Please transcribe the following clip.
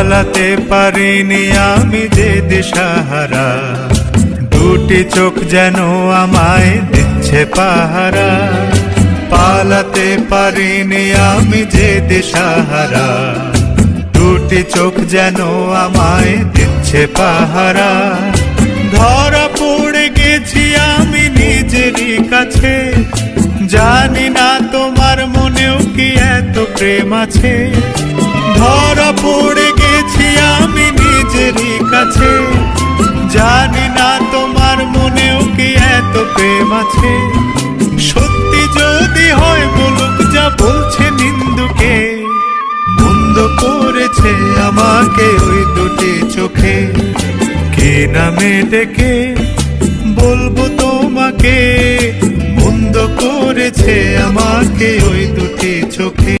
পালাতে পারিনি আমি যে দিশাহারা, দুটি চোখ যেন আমায় দিচ্ছে পাহারা। পালাতে পারিনি আমি যে দিশাহারা, দুটি চোখ যেন আমায় দিচ্ছে পাহারা। ধরা পড়ে গেছি আমি নিজেরই কাছে, জানি না তোমার মনেও কি এত প্রেম আছে। ধরা পড়ে গেছি আমি নিজেরই কাছে, জানি না তোমার মনেও কি এত প্রেম আছে। সত্যি যদি হয় বলুক যা বলছে নিন্দুকে, মন্দ করেছে আমাকে ওই দুটি চোখে। কে নামে ডেকে বলবো তোমাকে, মন্দ করেছে আমাকে ওই দুটি চোখে।